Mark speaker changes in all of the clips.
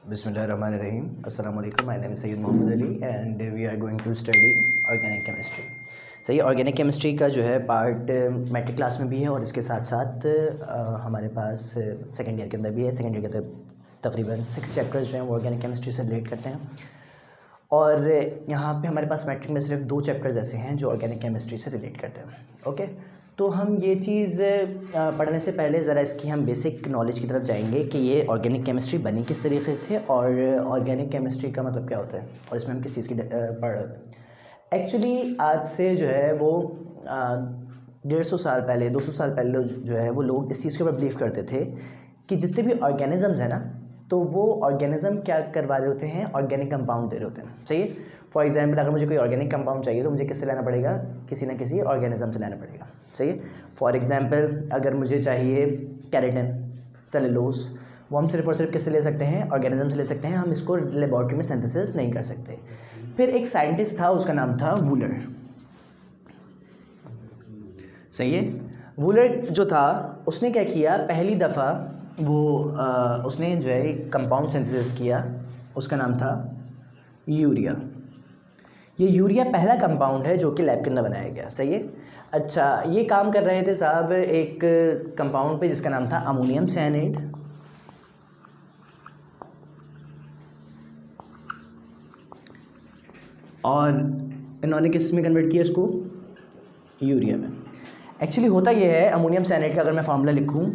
Speaker 1: Bismillahirrahmanirrahim. Assalamu alaikum. My name is Sayyid Mohammed Ali and we are going to study organic chemistry. सही है, organic chemistry का जो है part matric class में भी है और इसके साथ साथ हमारे पास सेकेंड ईयर के अंदर भी है। सेकेंड ईयर के अंदर तकरीबन 6 चैप्टर्स जो हैं वो ऑर्गेनिक केमिस्ट्री से रिलेट करते हैं और यहाँ पे हमारे पास मैट्रिक में सिर्फ 2 चैप्टर्स ऐसे हैं जो ऑर्गेनिक केमिस्ट्री से रिलेट करते हैं। ओके, तो हम ये चीज़ पढ़ने से पहले ज़रा इसकी हम बेसिक नॉलेज की तरफ जाएंगे कि ये ऑर्गेनिक केमिस्ट्री बनी किस तरीके से और ऑर्गेनिक केमिस्ट्री का मतलब क्या होता है और इसमें हम किस चीज़ की पढ़ रहे हैं। एक्चुअली आज से जो है वो 150 साल पहले 200 साल पहले जो है वो लोग इस चीज़ के ऊपर बिलीव करते थे कि जितने भी ऑर्गेनिज़म्स हैं ना, तो वो ऑर्गेनिज़म क्या करवा रहे होते हैं, ऑर्गेनिक कंपाउंड दे रहे होते हैं। सही है, फॉर एग्जांपल अगर मुझे कोई ऑर्गेनिक कंपाउंड चाहिए तो मुझे किससे लेना पड़ेगा, किसी ना किसी ऑर्गेनिज़म से लेना पड़ेगा। सही है, फॉर एग्जांपल अगर मुझे चाहिए कैरेटिन, सेलुलोज, वो हम सिर्फ और सिर्फ किससे ले सकते हैं, ऑर्गेनिज़म से ले सकते हैं। हम इसको लेबॉर्ट्री में सिंथेसिस नहीं कर सकते। फिर एक साइंटिस्ट था, उसका नाम था वूलर। सही है, वूलर जो था उसने क्या किया, पहली दफ़ा वो उसने जो है एक कंपाउंड सिंथेसिस किया, उसका नाम था यूरिया। ये यूरिया पहला कंपाउंड है जो कि लैब के अंदर बनाया गया। सही है, अच्छा ये काम कर रहे थे साहब एक कंपाउंड पे जिसका नाम था अमोनियम साइनाइड। और इन्होंने किस में कन्वर्ट किया इसको, यूरिया में। एक्चुअली होता ये है, अमोनियम साइनाइड का अगर मैं फार्मूला लिखूं,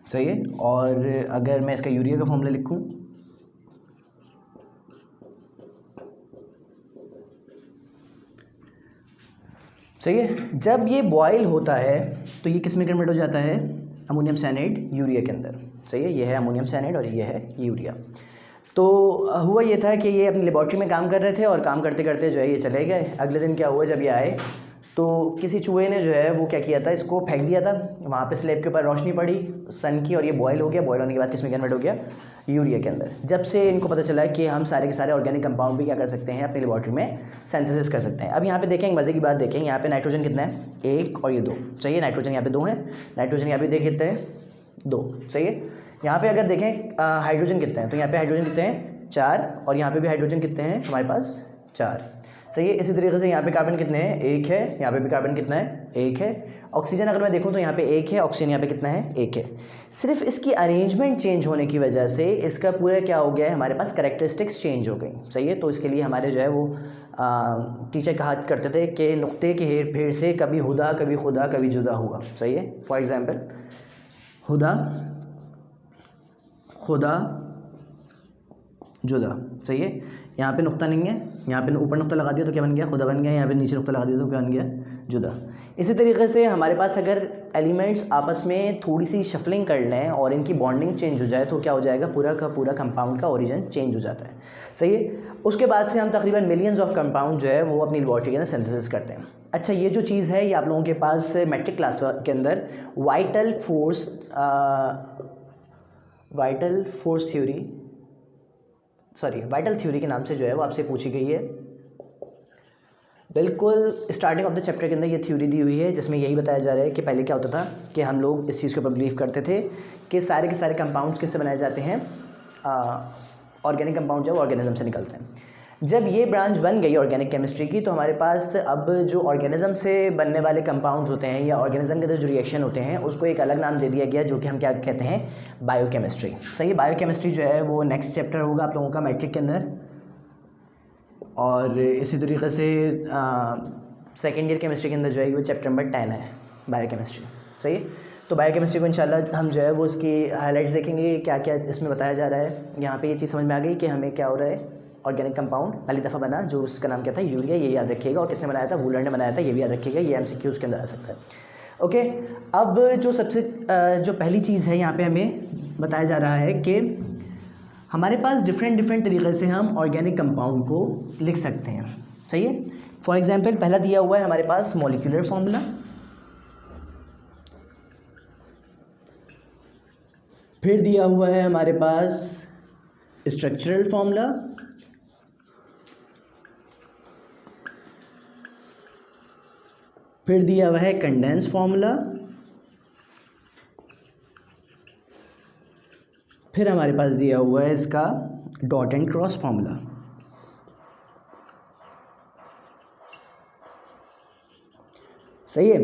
Speaker 1: सही है, और अगर मैं इसका यूरिया का फार्मूला लिखूं, सही है, जब ये बॉयल होता है तो ये किस में कन्वर्ट हो जाता है, अमोनियम साइनाइड यूरिया के अंदर। सही है, ये है अमोनियम साइनाइड और ये है यूरिया। तो हुआ ये था कि ये अपनी लेबॉर्ट्री में काम कर रहे थे और काम करते करते जो है ये चले गए। अगले दिन क्या हुआ, जब ये आए तो किसी चूहे ने जो है वो क्या किया था, इसको फेंक दिया था। वहाँ पे स्लैब के ऊपर रोशनी पड़ी सन की और ये बॉयल हो गया। बॉयल होने के बाद किस में कन्वर्ट हो गया, यूरिया के अंदर। जब से इनको पता चला कि हम सारे के सारे ऑर्गेनिक कंपाउंड भी क्या कर सकते हैं, अपनी लेबॉर्ट्री में सिंथेसिस कर सकते हैं। अब यहाँ पे देखें, मज़े की बात देखें, यहाँ पे नाइट्रोजन कितना है, 1 और ये 2। सही है, नाइट्रोजन यहाँ पे 2 है, नाइट्रोजन यहाँ पे देख कितने हैं, 2। सही है, यहाँ पे अगर देखें हाइड्रोजन कितने हैं, तो यहाँ पे हाइड्रोजन कितने हैं, 4, और यहाँ पे भी हाइड्रोजन कितने हैं हमारे पास, 4। सही है, इसी तरीके से यहाँ पे कार्बन कितने हैं, 1 है, यहाँ पे भी कार्बन कितना है, 1 है। ऑक्सीजन अगर मैं देखूँ तो यहाँ पे 1 है, ऑक्सीजन यहाँ पे कितना है, 1 है। सिर्फ इसकी अरेंजमेंट चेंज होने की वजह से इसका पूरा क्या हो गया है, हमारे पास कैरेक्टरिस्टिक्स चेंज हो गई। सही है, तो इसके लिए हमारे जो है वो टीचर कहा करते थे कि नुक्ते के हेर फेर से कभी हुदा कभी खुदा कभी जुदा हुआ। सही है, फॉर एग्जाम्पल हुदा, खुदा, जुदा। सही है, यहाँ पे नुक्ता नहीं है, यहाँ पे ऊपर नुक्ता लगा दिया तो क्या बन गया, खुदा बन गया। यहाँ पे नीचे नुक्ता लगा दिया तो क्या बन गया, जुदा। इसी तरीके से हमारे पास अगर एलिमेंट्स आपस में थोड़ी सी शफलिंग कर लें और इनकी बॉन्डिंग चेंज हो जाए तो क्या हो जाएगा, पूरा का पूरा कंपाउंड का ओरिजिन चेंज हो जाता है। सही है, उसके बाद से हम तकरीबन मिलियंस ऑफ कंपाउंड जो है वो अपनी लेबॉर्ट्री के अंदर सिंथेसिस करते हैं। अच्छा, ये जो चीज़ है ये आप लोगों के पास मैट्रिक क्लास के अंदर वाइटल थ्योरी के नाम से जो है वो आपसे पूछी गई है। बिल्कुल स्टार्टिंग ऑफ द चैप्टर के अंदर ये थ्योरी दी हुई है, जिसमें यही बताया जा रहा है कि पहले क्या होता था कि हम लोग इस चीज़ के ऊपर बिलीव करते थे कि सारे के सारे कंपाउंड्स किससे बनाए जाते हैं, ऑर्गेनिक कंपाउंड जो है ऑर्गेनिज्म से निकलते हैं। जब ये ब्रांच बन गई ऑर्गेनिक केमिस्ट्री की, तो हमारे पास अब जो ऑर्गेनिज्म से बनने वाले कंपाउंड्स होते हैं या ऑर्गेनिज्म के अंदर जो रिएक्शन होते हैं उसको एक अलग नाम दे दिया गया, जो कि हम क्या कहते हैं, बायोकेमिस्ट्री। सही है, बायोकेमिस्ट्री जो है वो नेक्स्ट चैप्टर होगा आप लोगों का मैट्रिक के अंदर। और इसी तरीके से सेकेंड ईयर केमिस्ट्री के अंदर जो है वो चैप्टर नंबर 10 है, बायोकेमिस्ट्री। सही है, तो बायोकेमिस्ट्री को इंशाल्लाह हम जो है वो इसकी हाइलाइट्स देखेंगे, क्या क्या इसमें बताया जा रहा है। यहाँ पे ये चीज़ समझ में आ गई कि हमें क्या हो रहा है, ऑर्गेनिक कंपाउंड पहली दफ़ा बना जो उसका नाम क्या था, यूरिया, ये याद रखिएगा। और किसने बनाया था, वूलर ने बनाया था, ये भी याद रखिएगा, ये MCQ के अंदर आ सकता है। ओके, अब जो सबसे जो पहली चीज़ है यहाँ पे हमें बताया जा रहा है कि हमारे पास डिफरेंट तरीक़े से हम ऑर्गेनिक कंपाउंड को लिख सकते हैं। सही है, फॉर एग्जांपल पहला दिया हुआ है हमारे पास मॉलिक्यूलर फार्मूला, फिर दिया हुआ है हमारे पास स्ट्रक्चरल फार्मूला, फिर दिया हुआ है कंडेंस फार्मूला, फिर हमारे पास दिया हुआ है इसका डॉट एंड क्रॉस फार्मूला। सही है।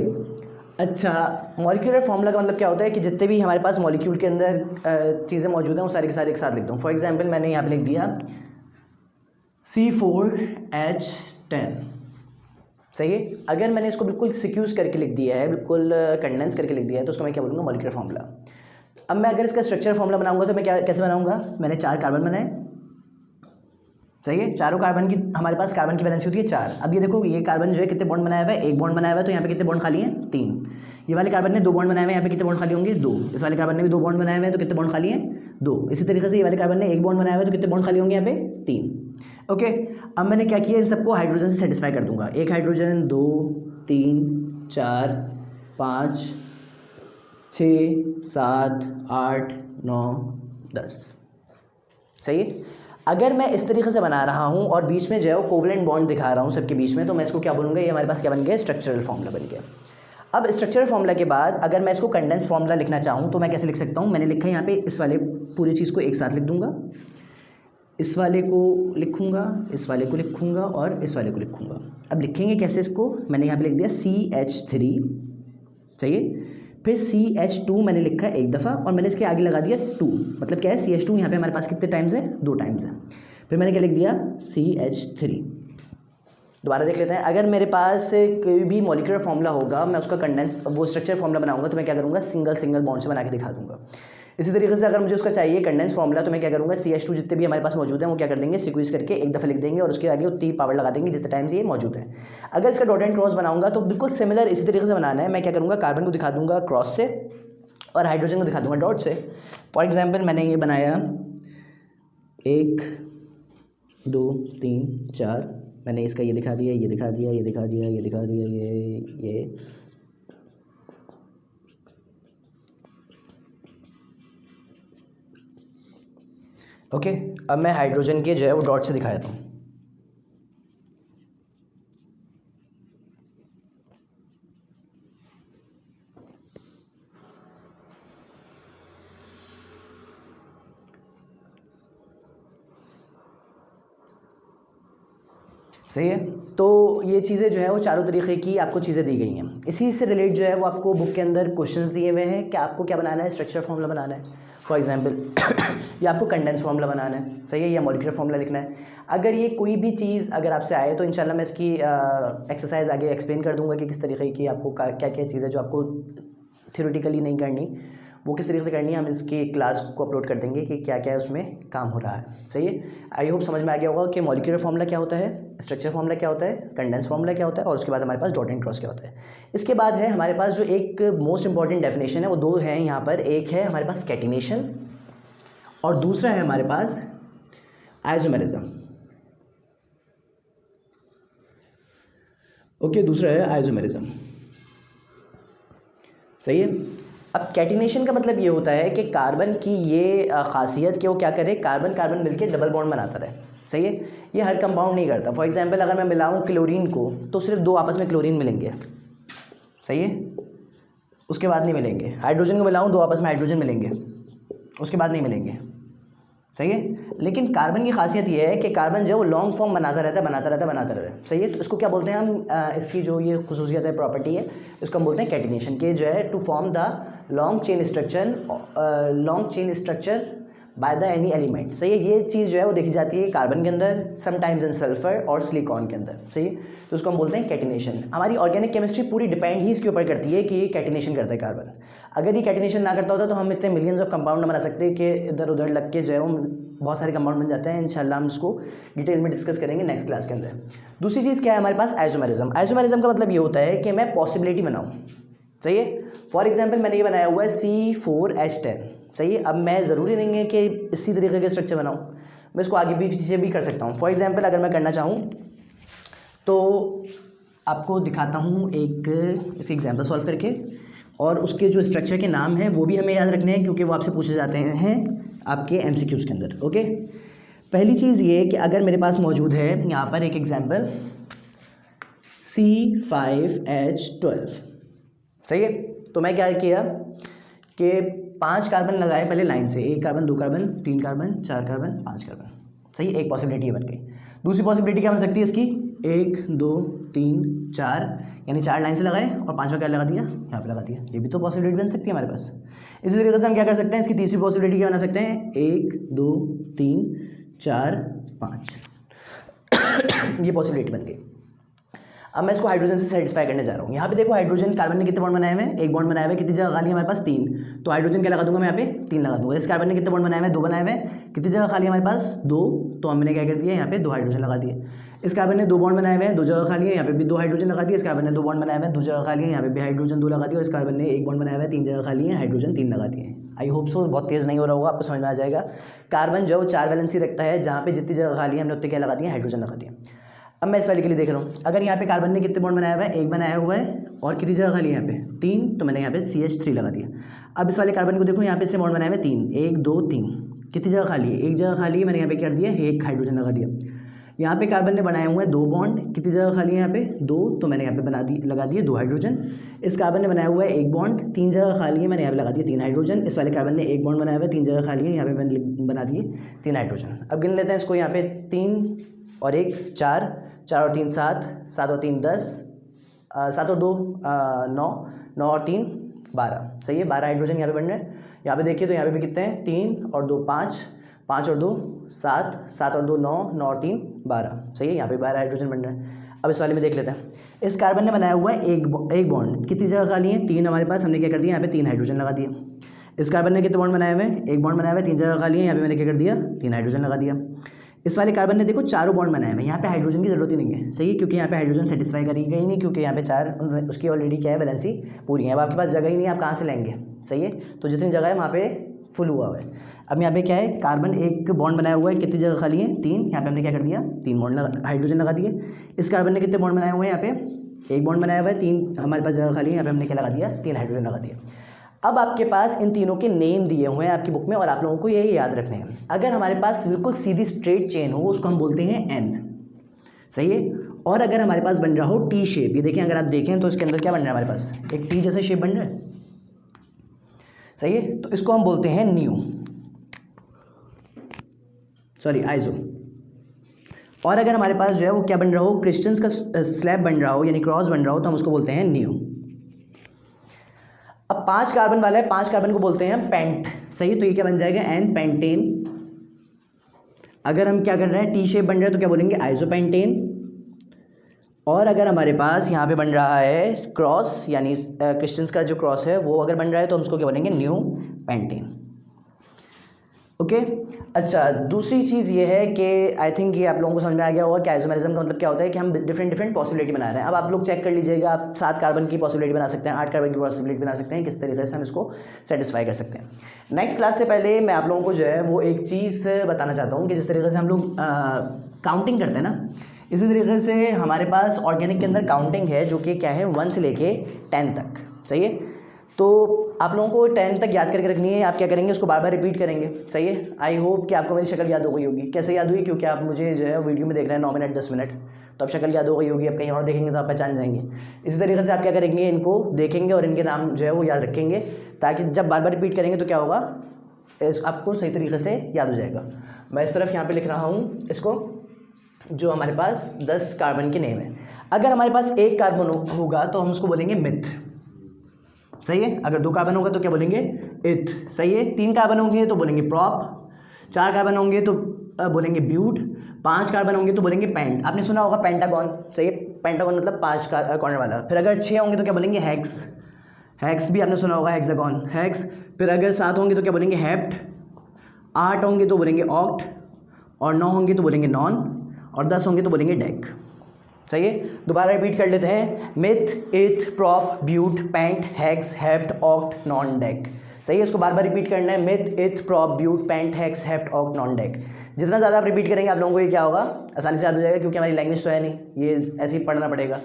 Speaker 1: अच्छा, मॉलिक्यूलर फार्मूला का मतलब क्या होता है कि जितने भी हमारे पास मॉलिक्यूल के अंदर चीज़ें मौजूद हैं वो सारी के सारे एक साथ लिख दूँ। फॉर एग्जांपल मैंने यहाँ पे लिख दिया C4H10। सही है। अगर मैंने इसको बिल्कुल सिक्यूज करके लिख दिया है, बिल्कुल कंडेंस करके लिख दिया है, तो उसको मैं क्या बोलूँगा, मॉलिक्यूलर फार्मूला। अब मैं अगर इसका स्ट्रक्चर फार्मूला बनाऊंगा तो मैं कैसे बनाऊंगा, मैंने 4 कार्बन बनाए। सही है। चारों कार्बन की हमारे पास कार्बन की वैलेंसी होती है 4। अब ये देखो, ये कार्बन जो है कितने बॉन्ड बनाया हुआ है, एक बॉन्ड बनाया हुआ है, तो यहाँ पे कितने बॉन्ड खाली हैं, 3। ये वाले कार्बन ने 2 बॉन्ड बनाए हुए हैं, यहाँ पे कितने बॉन्ड खाली होंगे, 2। इस वाले कार्बन ने भी 2 बॉन्ड बनाए हुए हैं, तो कितने बॉन्ड खाली हैं, 2। इसी तरीके से ये वाले कार्बन ने 1 बॉन्ड बनाया हुआ है, तो कितने बॉन्ड खाली होंगे यहाँ पे, 3। ओके। अब मैंने क्या किया, इन सबको हाइड्रोजन से सेटिस्फाई कर दूंगा। 1 हाइड्रोजन, 2, 3, 4, 5, 6, 7, 8, 9, 10। सही है। अगर मैं इस तरीके से बना रहा हूँ और बीच में जो है वो कोवलेंट बॉन्ड दिखा रहा हूँ सबके बीच में, तो मैं इसको क्या बोलूँगा, ये हमारे पास क्या बन गया, स्ट्रक्चरल फार्मूला बन गया। अब स्ट्रक्चरल फार्मूला के बाद अगर मैं इसको कंडेंस फार्मूला लिखना चाहूँ तो मैं कैसे लिख सकता हूँ, मैंने लिखा है यहाँ पे, इस वाले पूरी चीज़ को एक साथ लिख दूँगा, इस वाले को लिखूँगा, इस वाले को लिखूँगा और इस वाले को लिखूँगा। अब लिखेंगे कैसे इसको, मैंने यहाँ पे लिख दिया CH3। सही है। फिर CH2 मैंने लिखा है एक दफ़ा और मैंने इसके आगे लगा दिया 2। मतलब क्या है, CH2 यहाँ पे हमारे पास कितने टाइम्स है, 2 टाइम्स है। फिर मैंने क्या लिख दिया, CH3। दोबारा देख लेते हैं। अगर मेरे पास कोई भी मॉलिक्यूलर फार्मूला होगा, मैं उसका कंडेंस वो स्ट्रक्चर फार्मूला बनाऊंगा, तो मैं क्या करूँगा, सिंगल बॉन्ड से बना के दिखा दूंगा। इसी तरीके से अगर मुझे उसका चाहिए कंडेंस फार्मूला, तो मैं क्या करूँगा, CH2 जितने भी हमारे पास मौजूद हैं वो क्या कर देंगे, सिक्वेंस करके एक दफ़ा लिख देंगे और उसके आगे उतनी पावर लगा देंगे जितने टाइम्स ये मौजूद है। अगर इसका डॉट एंड क्रॉस बनाऊंगा तो बिल्कुल सिमिलर इसी तरीके से बनाना है। मैं क्या करूँगा, कार्बन को दिखा दूंगा क्रॉस से और हाइड्रोजन को दिखा दूंगा डॉट से। फॉर एग्जाम्पल मैंने ये बनाया 1, 2, 3, 4, मैंने इसका ये दिखा दिया, ये दिखा दिया, ये दिखा दिया, ये दिखा दिया, ये। ओके। अब मैं हाइड्रोजन के जो है वो डॉट से दिखा देता हूँ। सही है। तो ये चीज़ें जो है वो चारों तरीके की आपको चीज़ें दी गई हैं। इसी से रिलेट जो है वो आपको बुक के अंदर क्वेश्चंस दिए हुए हैं कि आपको क्या बनाना है, स्ट्रक्चर फार्मूला बनाना है। फॉर एग्जांपल या आपको कंडेंस फार्मूला बनाना है, सही है, या मॉलिक्यूलर फार्मूला लिखना है। अगर ये कोई भी चीज़ अगर आपसे आए तो इंशाल्लाह मैं इसकी एक्सरसाइज आगे एक्सप्लेन कर दूंगा कि किस तरीके की आपको क्या क्या चीज़ें जो आपको थ्योरेटिकली नहीं करनी वो किस तरीके से करनी है। हम इसकी क्लास को अपलोड कर देंगे कि क्या क्या उसमें काम हो रहा है। सही है। आई होप समझ में आ गया होगा कि मॉलिक्यूलर फार्मूला क्या होता है, स्ट्रक्चर फार्मूला क्या होता है, कंडेंस फार्मूला क्या होता है और उसके बाद हमारे पास डॉट एंड क्रॉस क्या होता है। इसके बाद है हमारे पास जो एक मोस्ट इंपॉर्टेंट डेफिनेशन है, वो 2 हैं यहाँ पर। एक है हमारे पास कैटिनेशन और दूसरा है हमारे पास आइसोमेरिज्म। ओके, दूसरा है आइसोमेरिज्म। सही है। अब कैटिनेशन का मतलब ये होता है कि कार्बन की ये खासियत कि वो क्या करे, कार्बन कार्बन मिलके डबल बॉन्ड बनाता रहे। सही है। ये हर कंपाउंड नहीं करता। फॉर एग्जांपल अगर मैं मिलाऊं क्लोरीन को तो सिर्फ 2 आपस में क्लोरीन मिलेंगे। सही है। उसके बाद नहीं मिलेंगे। हाइड्रोजन को मिलाऊं 2 आपस में हाइड्रोजन मिलेंगे, उसके बाद नहीं मिलेंगे। सही है। लेकिन कार्बन की खासियत ये है कि कार्बन जो है वो लॉन्ग फॉर्म बनाता रहता है, बनाता रहता है, बनाता रहता है। सही है। तो इसको क्या बोलते हैं हम, इसकी जो ये खुसूसियत है, प्रॉपर्टी है, इसको हम बोलते हैं कैटिनेशन के, जो है to form the long chain structure by the any element. सही है। ये चीज़ जो है वो देखी जाती है कार्बन के अंदर, समटाइम्स इन सल्फर और सिलिकॉन के अंदर। सही है। तो उसको हम बोलते हैं कैटिनेशन। हमारी ऑर्गेनिक केमिस्ट्री पूरी डिपेंड ही इसके ऊपर करती है कि ये कैटिनेशन करता है कार्बन। अगर ये कैटिनेशन ना करता होता तो हम इतने मिलियंस ऑफ कंपाउंड बना सकते हैं कि इधर उधर लग के जो है वो बहुत सारे कंपाउंड बन जाते हैं। इंशाल्लाह हम इसको डिटेल में डिस्कस करेंगे नेक्स्ट क्लास के अंदर। दूसरी चीज़ क्या है हमारे पास, आइसोमेरिज्म। आइसोमेरिज्म का मतलब ये होता है कि मैं पॉसिबिलिटी बनाऊँ। सही है। फॉर एग्जांपल मैंने ये बनाया हुआ है C4H10। सही है। अब मैं ज़रूरी नहीं है कि इसी तरीके के स्ट्रक्चर बनाऊँ, मैं इसको आगे भी पीछे भी कर सकता हूँ। फॉर एग्जांपल अगर मैं करना चाहूँ तो आपको दिखाता हूँ एक इसी एग्जांपल सॉल्व करके, और उसके जो स्ट्रक्चर के नाम हैं वो भी हमें याद रखने हैं क्योंकि वो आपसे पूछे जाते हैं आपके MCQs के अंदर। ओके। पहली चीज़ ये कि अगर मेरे पास मौजूद है यहाँ पर एक एग्जांपल C5H12। सही है। तो मैं क्या किया कि 5 कार्बन लगाए पहले लाइन से, 1 carbon, 2 carbon, 3 carbon, 4 carbon, 5 carbon. सही, एक पॉसिबिलिटी ये बन गई। दूसरी पॉसिबिलिटी क्या बन सकती है इसकी, 1 2 3 4, यानी 4 लाइन से लगाए और 5वां क्या लगा दिया, यहाँ पे लगा दिया। ये भी तो पॉसिबिलिटी बन सकती है हमारे पास। इसी तरीके से हम क्या कर सकते हैं, इसकी तीसरी पॉसिबिलिटी क्या बना सकते हैं, 1 2 3 4 5 ये पॉसिबिलिटी बन गई। अब मैं इसको हाइड्रोजन से सेटिस्फाई करने जा रहा हूँ। यहाँ पे देखो हाइड्रोजन, कार्बन ने कितने बॉन्ड बनाए हुए हैं, 1 बॉन्ड बनाए हुए, कितनी जगह खाली है हमारे पास, 3। तो हाइड्रोजन क्या लगा दूंगा मैं यहाँ पे, 3 लगा दूंगा। इस कार्बन ने कितने बॉन्ड बनाए हुए हैं, 2 बनाए हुए हैं, कितनी जगह खाली है हमारे पास, 2। तो हमने क्या कर दिया, यहाँ पे 2 हाइड्रोजन लगा दिए। इस कार्बन ने 2 बॉन्ड बनाए हुए हैं, 2 जगह खाली है, यहाँ पे भी 2 हाइड्रोजन लगा दिए। इस कार्बन ने 2 बॉन्ड बनाए हुए हैं, 2 जगह खाली है, यहाँ पे भी हाइड्रोजन 2 लगा दिया। और इस कार्बन ने 1 बॉन्ड बनाया हुआ है, 3 जगह खाली है, हाइड्रोजन 3 लगा दिए। आई होप सो बहुत तेज़ नहीं हो रहा होगा, आपको समझ में आ जाएगा। कार्बन जो 4 वैलेंसी रखता है, जहाँ पे जितनी जगह खाली है हमने उतने क्या लगा दिया, हाइड्रोजन लगा दिया। अब मैं इस वाले के लिए देख रहा हूँ, अगर यहाँ पे कार्बन ने कितने बॉन्ड बनाया हुआ है, 1 बनाया हुआ है, और कितनी जगह खाली है यहाँ पे, 3। तो मैंने यहाँ पे CH3 लगा दिया। अब इस वाले कार्बन को देखो, यहाँ पे इसने बॉन्ड बनाए हुए 3, 1 2 3, कितनी जगह खाली है, 1 जगह खाली है, मैंने यहाँ पे क्या कर दिया, 1 हाइड्रोजन लगा दिया। यहाँ पे कार्बन ने बनाए हुए हैं 2 बॉन्ड, कितनी जगह खाली है यहाँ पे, 2। तो मैंने यहाँ पे लगा दिए 2 हाइड्रोजन। इस कार्बन ने बनाया हुआ है 1 बॉन्ड, 3 जगह खाली है, मैंने यहाँ पे लगा दिए 3 हाइड्रोजन। इस वाले कार्बन ने 1 बॉन्ड बनाया हुआ है, 3 जगह खाली है, यहाँ पे मैंने बना दिए 3 हाइड्रोजन। अब गिन लेते हैं इसको, यहाँ पे 3 और 1 4, 4 और 3 7, 7 और 3 10, 7 और 2 9, 9 और 3 12। सही है, 12 हाइड्रोजन यहाँ पे बन रहे हैं। यहाँ पे देखिए तो यहाँ पे भी कितने हैं, 3 और 2 5, 5 और 2 7, 7 और 2 9, 9 और 3 12। सही है, यहाँ पे 12 हाइड्रोजन बन रहे हैं। अब इस वाले में देख लेते हैं, इस कार्बन ने बनाया हुआ है एक बॉन्ड, कितनी जगह खाली है, 3 हमारे पास, हमने क्या कर दिया, यहाँ पे 3 हाइड्रोजन लगा दिया। इस कार्बन ने कितने बॉन्ड बनाए हुए हैं, 1 बॉन्ड बनाया हुआ है, 3 जगह खाली है, यहाँ पे मैंने क्या कर दिया, 3 हाइड्रोजन लगा दिया। इस वाले कार्बन ने देखो 4 बॉन्ड बनाए हुए हैं, यहाँ पे हाइड्रोजन की जरूरत ही नहीं है। सही है, क्योंकि यहाँ पे हाइड्रोजन सेटिस्फाई करी गई नहीं, क्योंकि यहाँ पे 4 उसकी ऑलरेडी क्या है, वैलेंसी पूरी है। अब आपके पास जगह ही नहीं है, आप कहाँ से लेंगे। सही है, तो जितनी जगह है वहाँ पे फुल हुआ है। अब यहाँ पे क्या है, कार्बन 1 बॉन्ड बनाया हुआ है, कितनी जगह खाली है, 3। यहाँ पे हमने क्या कर दिया, 3 बॉन्ड हाइड्रोजन लगा दिए। इस कार्बन ने कितने बॉन्ड बनाए हुए हैं, यहाँ पे 1 बॉन्ड बनाया हुआ है, 3 हमारे पास जगह खाली है, यहाँ पे हमने क्या लगा दिया, 3 हाइड्रोजन लगा दिया। अब आपके पास इन तीनों के नेम दिए हुए हैं आपकी बुक में, और आप लोगों को ये याद रखने हैं। अगर हमारे पास बिल्कुल सीधी स्ट्रेट चेन हो, उसको हम बोलते हैं N। सही है, और अगर हमारे पास बन रहा हो टी शेप, ये देखें, अगर आप देखें तो इसके अंदर क्या बन रहा है, हमारे पास एक टी जैसा शेप बन रहा है। सही है, तो इसको हम बोलते हैं आइसो। और अगर हमारे पास जो है वो क्या बन रहा हो, क्रिस्टल्स का स्लैब बन रहा हो, यानी क्रॉस बन रहा हो, तो हम उसको बोलते हैं न्यू। अब 5 कार्बन वाला है, 5 कार्बन को बोलते हैं पेंट। सही, तो ये क्या बन जाएगा, एन पेंटेन। अगर हम क्या कर रहे हैं, टी शेप बन रहा है, तो क्या बोलेंगे, आइसोपेंटेन। और अगर हमारे पास यहाँ पे बन रहा है क्रॉस, यानी क्रिस्टल्स का जो क्रॉस है वो अगर बन रहा है, तो हम उसको क्या बोलेंगे, न्यू पेंटेन। ओके। अच्छा, दूसरी चीज़ ये है कि आई थिंक ये आप लोगों को समझ में आ गया होगा कि आइसोमेरिज्म का मतलब क्या होता है, कि हम डिफरेंट पॉसिबिलिटी बना रहे हैं। अब आप लोग चेक कर लीजिएगा, आप 7 कार्बन की पॉसिबिलिटी बना सकते हैं, 8 कार्बन की पॉसिबिलिटी बना सकते हैं, किस तरीके से हम इसको सेटिस्फाई कर सकते हैं। नेक्स्ट क्लास से पहले मैं आप लोगों को जो है वो एक चीज़ बताना चाहता हूँ कि जिस तरीके से हम लोग काउंटिंग करते हैं ना, इसी तरीके से हमारे पास ऑर्गेनिक के अंदर काउंटिंग है, जो कि क्या है, 1 से लेके 10 तक। सही है, तो आप लोगों को 10 तक याद करके रखनी है। आप क्या करेंगे, उसको बार बार रिपीट करेंगे। सही है, आई होप कि आपको मेरी शक्ल याद हो गई होगी। कैसे याद हुई, क्योंकि आप मुझे जो है वीडियो में देख रहे हैं 9 मिनट 10 मिनट, तो अब शक्ल याद हो गई होगी। अब कहीं और देखेंगे तो आप पहचान जाएंगे। इसी तरीके से आप क्या करेंगे, इनको देखेंगे और इनके नाम जो है वो याद रखेंगे, ताकि जब बार बार रिपीट करेंगे तो क्या होगा, आपको सही तरीके से याद हो जाएगा। मैं इस तरफ यहाँ पर लिख रहा हूँ इसको, जो हमारे पास 10 कार्बन के नेम है। अगर हमारे पास 1 कार्बन होगा तो हम उसको बोलेंगे मिथ। सही है, अगर 2 कार्बन होगा तो क्या बोलेंगे, इथ। सही है, 3 कार्बन होंगे तो बोलेंगे प्रॉप, 4 कार्बन होंगे तो बोलेंगे ब्यूट, 5 कार्बन होंगे तो बोलेंगे पेंट। आपने सुना होगा पेंटागन। सही है, पेंटागन मतलब 5 कॉर्नर वाला। फिर अगर 6 होंगे तो क्या बोलेंगे, हेक्स। हेक्स भी आपने सुना होगा, हेक्सागन, हेक्स। फिर अगर 7 होंगे तो क्या बोलेंगे, हेप्ट। 8 होंगे तो बोलेंगे ऑक्ट, और 9 होंगे तो बोलेंगे नॉन, और 10 होंगे तो बोलेंगे डेक। सही है, दोबारा रिपीट कर लेते हैं, meth, eth, prop, but, pent, hex, hept, oct, non, dec. सही है, इसको बार बार रिपीट करना है, meth, eth, prop, but, pent, hex, hept, oct, non, dec. जितना ज़्यादा आप रिपीट करेंगे आप लोगों को ये क्या होगा, आसानी से याद हो जाएगा, क्योंकि हमारी लैंग्वेज तो है नहीं, ये ऐसे ही पढ़ना पड़ेगा।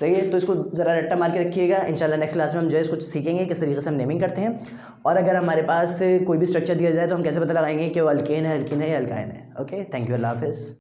Speaker 1: सही है, तो इसको ज़रा रट्टा मार के रखिएगा। इंशाल्लाह नेक्स्ट क्लास में हम जो है इसको सीखेंगे किस तरीके से हम नेमिंग करते हैं, और अगर हमारे पास कोई भी स्ट्रक्चर दिया जाए तो हम कैसे पता लगाएंगे कि वो अल्केन है, एल्कीन है या अल्काइन है। ओके, थैंक यू, अल्लाह हाफिज़।